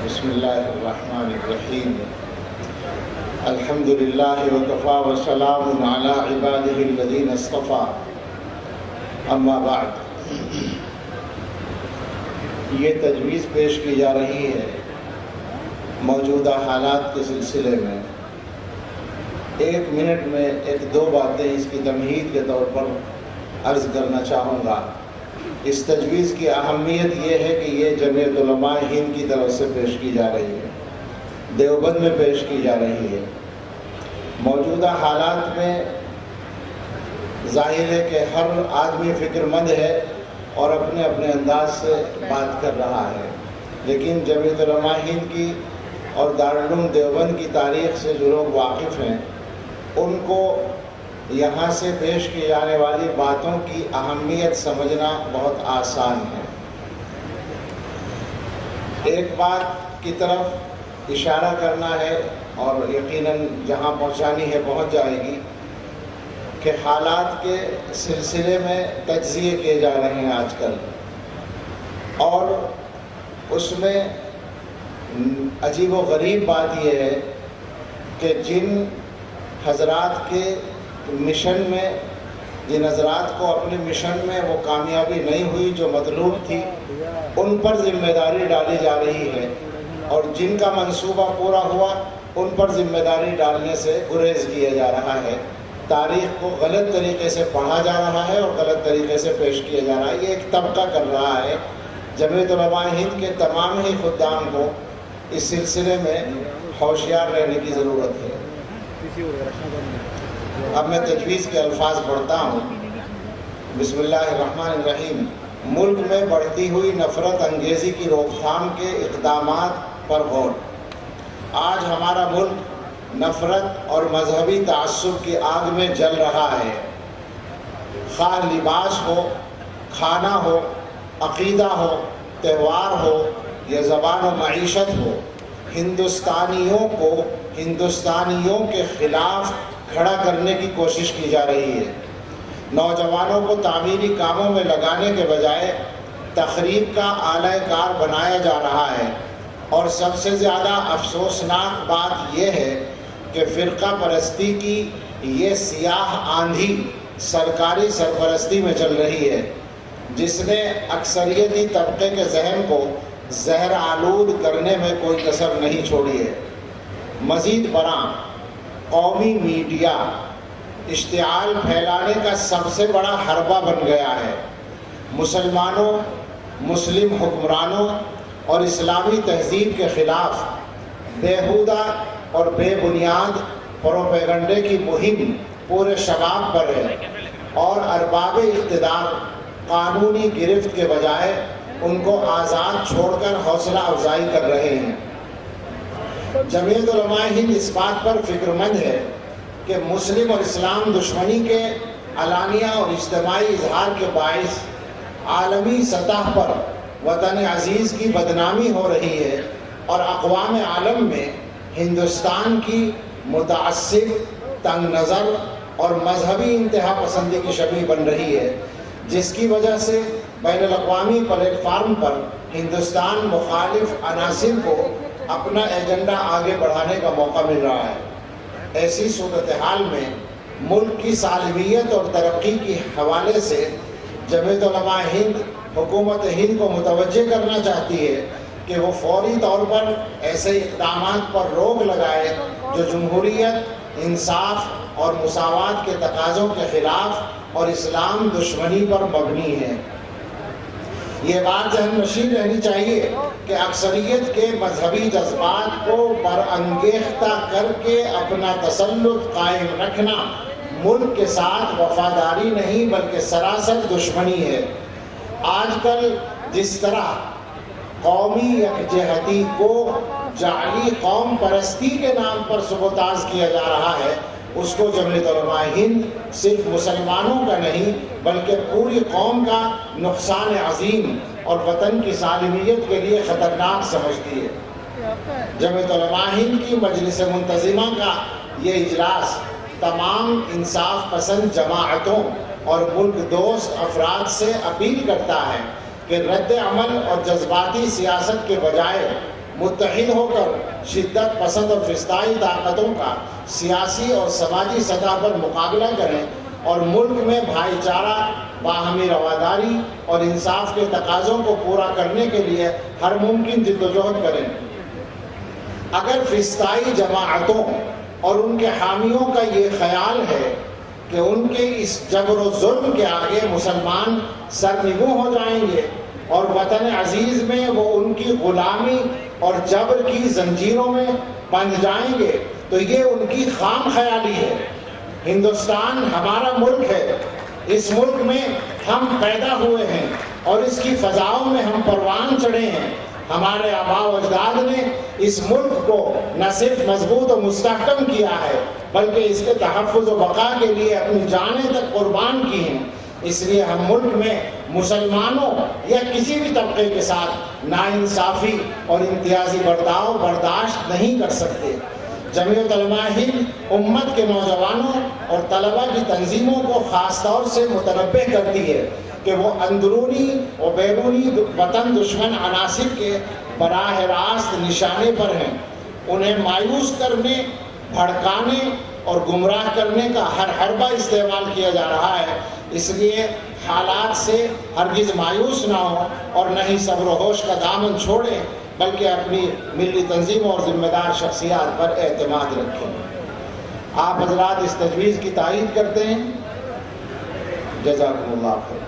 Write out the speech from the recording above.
بسم اللہ الرحمن الرحیم الحمد للہ وکفیٰ وسلام علی عبادہ الذین اصطفیٰ اما بعد۔ یہ تجویز پیش کی جا رہی ہے موجودہ حالات کے سلسلے میں۔ 1 منٹ میں 1-2 باتیں اس کی تمہید کے طور پر عرض کرنا چاہوں گا۔ اس تجویز کی اہمیت یہ ہے کہ یہ جمعیت علماء ہند کی طرف سے پیش کی جا رہی ہے، دیوبند میں پیش کی جا رہی ہے۔ موجودہ حالات میں ظاہر ہے کہ ہر آدمی فکر مند ہے اور اپنے اپنے انداز سے بات کر رہا ہے، لیکن جمعیت علماء ہند کی اور دارالعلوم دیوبند کی تاریخ سے جو لوگ واقف ہیں ان کو یہاں سے پیش کی جانے والی باتوں کی اہمیت سمجھنا بہت آسان ہے۔ ایک بات کی طرف اشارہ کرنا ہے اور یقیناً جہاں پہنچانی ہے پہنچ جائے گی کہ حالات کے سلسلے میں تجزیے کیے جا رہے ہیں آج کل، اور اس میں عجیب و غریب بات یہ ہے کہ جن حضرات کے مشن میں، جن حضرات کو اپنے مشن میں وہ کامیابی نہیں ہوئی جو مطلوب تھی، ان پر ذمہ داری ڈالی جا رہی ہے، اور جن کا منصوبہ پورا ہوا ان پر ذمہ داری ڈالنے سے گریز کیا جا رہا ہے۔ تاریخ کو غلط طریقے سے پڑھا جا رہا ہے اور غلط طریقے سے پیش کیا جا رہا ہے۔ یہ ایک طبقہ کر رہا ہے۔ جمعیت علماء ہند کے تمام ہی خدام کو اس سلسلے میں ہوشیار رہنے کی ضرورت ہے۔ اب میں تجویز کے الفاظ پڑھتا ہوں۔ بسم اللہ الرحمن الرحیم۔ ملک میں بڑھتی ہوئی نفرت انگیزی کی روک تھام کے اقدامات پر غور۔ آج ہمارا ملک نفرت اور مذہبی تعصب کی آگ میں جل رہا ہے۔ خواہ لباس ہو، کھانا ہو، عقیدہ ہو، تہوار ہو یا زبان و معیشت ہو، ہندوستانیوں کو ہندوستانیوں کے خلاف کھڑا کرنے کی کوشش کی جا رہی ہے۔ نوجوانوں کو تعمیری کاموں میں لگانے کے بجائے تخریب کا آلہ کار بنایا جا رہا ہے، اور سب سے زیادہ افسوسناک بات یہ ہے کہ فرقہ پرستی کی یہ سیاہ آندھی سرکاری سرپرستی میں چل رہی ہے، جس نے اکثریتی طبقے کے ذہن کو زہر آلود کرنے میں کوئی کسر نہیں چھوڑی ہے۔ مزید برآں قومی میڈیا اشتعال پھیلانے کا سب سے بڑا حربہ بن گیا ہے۔ مسلمانوں، مسلم حکمرانوں اور اسلامی تہذیب کے خلاف بیہودہ اور بے بنیاد پروپیگنڈے کی مہم پورے شباب پر ہے، اور ارباب اقتدار قانونی گرفت کے بجائے ان کو آزاد چھوڑ کر حوصلہ افزائی کر رہے ہیں۔ جمعیت علماء ہند اس بات پر فکر مند ہے کہ مسلم اور اسلام دشمنی کے علانیہ اور اجتماعی اظہار کے باعث عالمی سطح پر وطن عزیز کی بدنامی ہو رہی ہے، اور اقوام عالم میں ہندوستان کی متعصب، تنگ نظر اور مذہبی انتہا پسندی کی شبیہ بن رہی ہے، جس کی وجہ سے بین الاقوامی پلیٹ فارم پر ہندوستان مخالف عناصر کو اپنا ایجنڈا آگے بڑھانے کا موقع مل رہا ہے۔ ایسی صورتحال میں ملک کی سالمیت اور ترقی کے حوالے سے جمعیت علماء ہند حکومت ہند کو متوجہ کرنا چاہتی ہے کہ وہ فوری طور پر ایسے اقدامات پر روک لگائے جو جمہوریت، انصاف اور مساوات کے تقاضوں کے خلاف اور اسلام دشمنی پر مبنی ہے۔ یہ بات ذہن نشین رہنی چاہیے کہ اکثریت کے مذہبی جذبات کو برانگیختہ کر کے اپنا تسلط قائم رکھنا ملک کے ساتھ وفاداری نہیں بلکہ سراسر دشمنی ہے۔ آج کل جس طرح قومی یکجہتی کو جعلی قوم پرستی کے نام پر سبوتاژ کیا جا رہا ہے، اس کو جمعیت علماء ہند صرف مسلمانوں کا نہیں بلکہ پوری قوم کا نقصان عظیم اور وطن کی سالمیت کے لیے خطرناک سمجھتی ہے۔ جمعیت علماء ہند کی مجلس منتظمہ کا یہ اجلاس تمام انصاف پسند جماعتوں اور ملک دوست افراد سے اپیل کرتا ہے کہ رد عمل اور جذباتی سیاست کے بجائے متحد ہو کر شدت پسند اور فسطائی طاقتوں کا سیاسی اور سماجی سطح پر مقابلہ کریں اور ملک میں بھائی چارہ، باہمی رواداری اور انصاف کے تقاضوں کو پورا کرنے کے لیے ہر ممکن جدوجہد کریں۔ اگر فسطائی جماعتوں اور ان کے حامیوں کا یہ خیال ہے کہ ان کے اس جبر و ظلم کے آگے مسلمان سرنگوں ہو جائیں گے اور وطن عزیز میں وہ ان کی غلامی اور جبر کی زنجیروں میں بندھ جائیں گے، تو یہ ان کی خام خیالی ہے۔ ہندوستان ہمارا ملک ہے، اس ملک میں ہم پیدا ہوئے ہیں اور اس کی فضاؤں میں ہم پروان چڑھے ہیں۔ ہمارے آباء و اجداد نے اس ملک کو نہ صرف مضبوط و مستحکم کیا ہے بلکہ اس کے تحفظ و بقا کے لیے اپنی جانیں تک قربان کی ہیں۔ اس لیے ہم ملک میں مسلمانوں یا کسی بھی طبقے کے ساتھ ناانصافی اور امتیازی برتاؤ برداشت نہیں کر سکتے۔ جمعیت علماء ہند امت کے نوجوانوں اور طلباء کی تنظیموں کو خاص طور سے متنبہ کرتی ہے کہ وہ اندرونی و بیرونی وطن دشمن عناصر کے براہ راست نشانے پر ہیں۔ انہیں مایوس کرنے، بھڑکانے اور گمراہ کرنے کا ہر حربہ استعمال کیا جا رہا ہے۔ اس لیے حالات سے ہرگز مایوس نہ ہوں اور نہ ہی صبر و ہوش کا دامن چھوڑیں بلکہ اپنی ملی تنظیموں اور ذمہ دار شخصیات پر اعتماد رکھیں۔ آپ حضرات اس تجویز کی تائید کرتے ہیں؟ جزاکم اللہ خیر۔